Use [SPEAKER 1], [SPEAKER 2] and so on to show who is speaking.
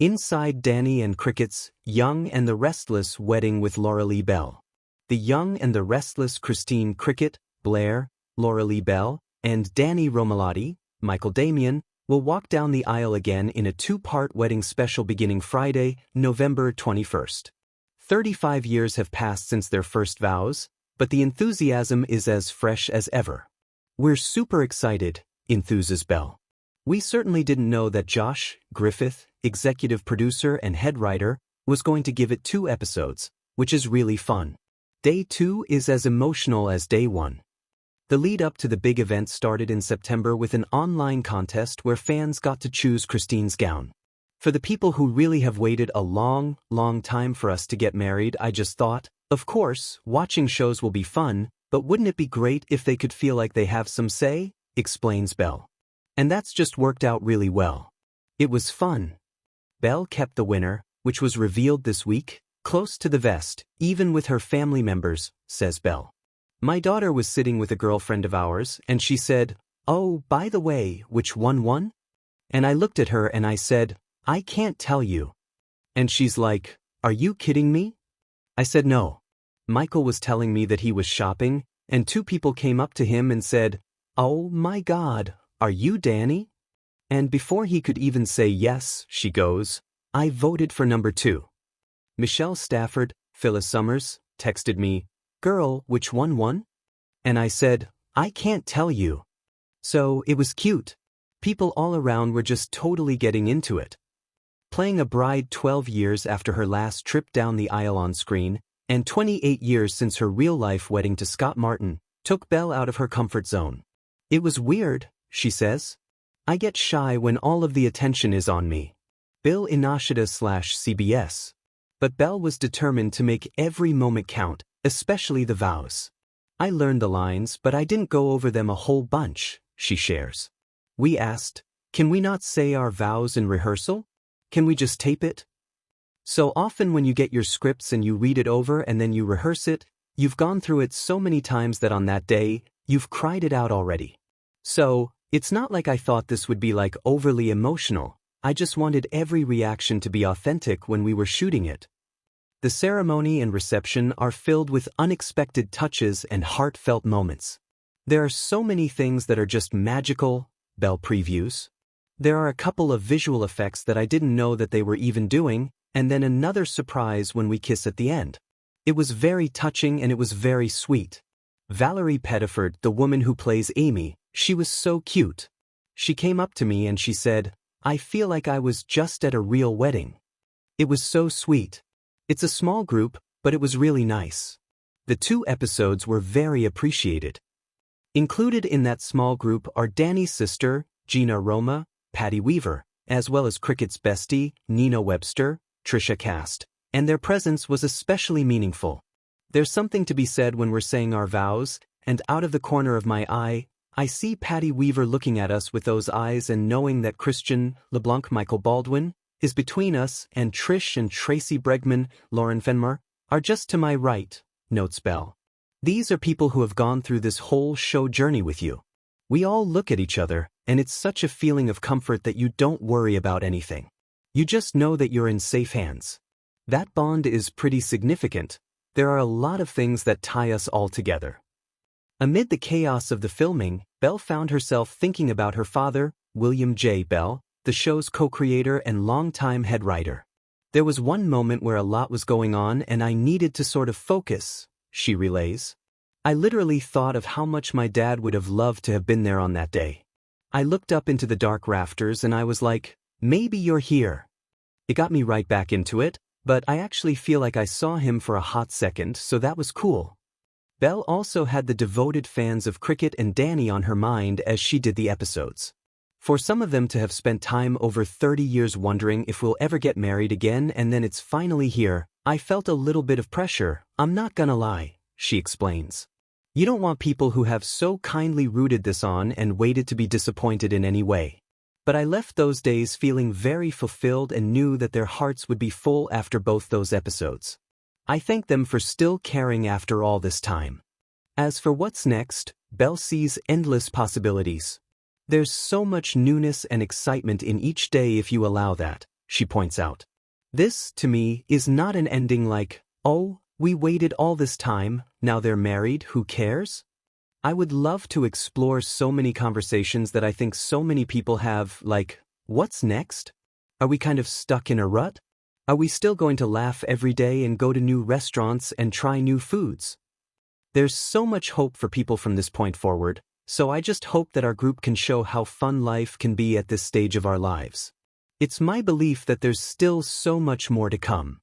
[SPEAKER 1] Inside Danny and Cricket's Young and the Restless wedding with Lauralee Bell. The Young and the Restless Christine Cricket, Blair, Lauralee Bell, and Danny Romalotti, Michael Damian, will walk down the aisle again in a two-part wedding special beginning Friday, November 21st. 35 years have passed since their first vows, but the enthusiasm is as fresh as ever. "We're super excited," enthuses Bell. "We certainly didn't know that Josh Griffith, executive producer and head writer, was going to give it 2 episodes, which is really fun. Day 2 is as emotional as day 1. The lead up to the big event started in September with an online contest where fans got to choose Christine's gown. For the people who really have waited a long, long time for us to get married, I just thought, of course, watching shows will be fun, but wouldn't it be great if they could feel like they have some say?" explains Bell. "And that's just worked out really well. It was fun." Bell kept the winner, which was revealed this week, close to the vest, even with her family members, says Bell. "My daughter was sitting with a girlfriend of ours, and she said, 'Oh, by the way, which one won?' And I looked at her and I said, 'I can't tell you.' And she's like, 'Are you kidding me?' I said no." Michael was telling me that he was shopping, and 2 people came up to him and said, "Oh my God, are you Danny?" And before he could even say yes, she goes, "I voted for number 2. Michelle Stafford, Phyllis Summers, texted me, "Girl, which one won?" And I said, "I can't tell you." So it was cute. People all around were just totally getting into it. Playing a bride 12 years after her last trip down the aisle on screen, and 28 years since her real-life wedding to Scott Martin, took Belle out of her comfort zone. "It was weird," she says. "I get shy when all of the attention is on me." Bill Inashita/CBS. But Belle was determined to make every moment count, especially the vows. "I learned the lines, but I didn't go over them a whole bunch," she shares. "We asked, can we not say our vows in rehearsal? Can we just tape it? So often when you get your scripts and you read it over and then you rehearse it, you've gone through it so many times that on that day, you've cried it out already. So, it's not like I thought this would be like overly emotional, I just wanted every reaction to be authentic when we were shooting it." The ceremony and reception are filled with unexpected touches and heartfelt moments. "There are so many things that are just magical," Belle previews. "There are a couple of visual effects that I didn't know that they were even doing, and then another surprise when we kiss at the end. It was very touching and it was very sweet. Valerie Pettiford, the woman who plays Amy, she was so cute. She came up to me and she said, 'I feel like I was just at a real wedding.' It was so sweet. It's a small group, but it was really nice. The 2 episodes were very appreciated. Included in that small group are Danny's sister, Gina Roma, Patty Weaver, as well as Cricket's bestie, Nina Webster, Trisha Cast, and their presence was especially meaningful. There's something to be said when we're saying our vows, and out of the corner of my eye, I see Patty Weaver looking at us with those eyes and knowing that Christian LeBlanc Michael Baldwin is between us, and Trish and Tracy Bregman, Lauren Fenmar, are just to my right," notes Belle. "These are people who have gone through this whole show journey with you. We all look at each other, and it's such a feeling of comfort that you don't worry about anything. You just know that you're in safe hands. That bond is pretty significant. There are a lot of things that tie us all together." Amid the chaos of the filming, Belle found herself thinking about her father, William J. Bell, the show's co-creator and longtime head writer. "There was one moment where a lot was going on and I needed to sort of focus," she relays. "I literally thought of how much my dad would have loved to have been there on that day. I looked up into the dark rafters and I was like, maybe you're here." It got me right back into it, but I actually feel like I saw him for a hot second, so that was cool." Belle also had the devoted fans of Cricket and Danny on her mind as she did the episodes. For some of them to have spent time over 30 years wondering if we'll ever get married again and then it's finally here, I felt a little bit of pressure, I'm not gonna lie, she explains. You don't want people who have so kindly rooted this on and waited to be disappointed in any way. But I left those days feeling very fulfilled and knew that their hearts would be full after both those episodes. I thank them for still caring after all this time. As for what's next, Belle sees endless possibilities. There's so much newness and excitement in each day if you allow that, she points out. This, to me, is not an ending like, oh, we waited all this time, now they're married, who cares? I would love to explore so many conversations that I think so many people have, like, what's next? Are we kind of stuck in a rut? Are we still going to laugh every day and go to new restaurants and try new foods? There's so much hope for people from this point forward, so I just hope that our group can show how fun life can be at this stage of our lives. It's my belief that there's still so much more to come.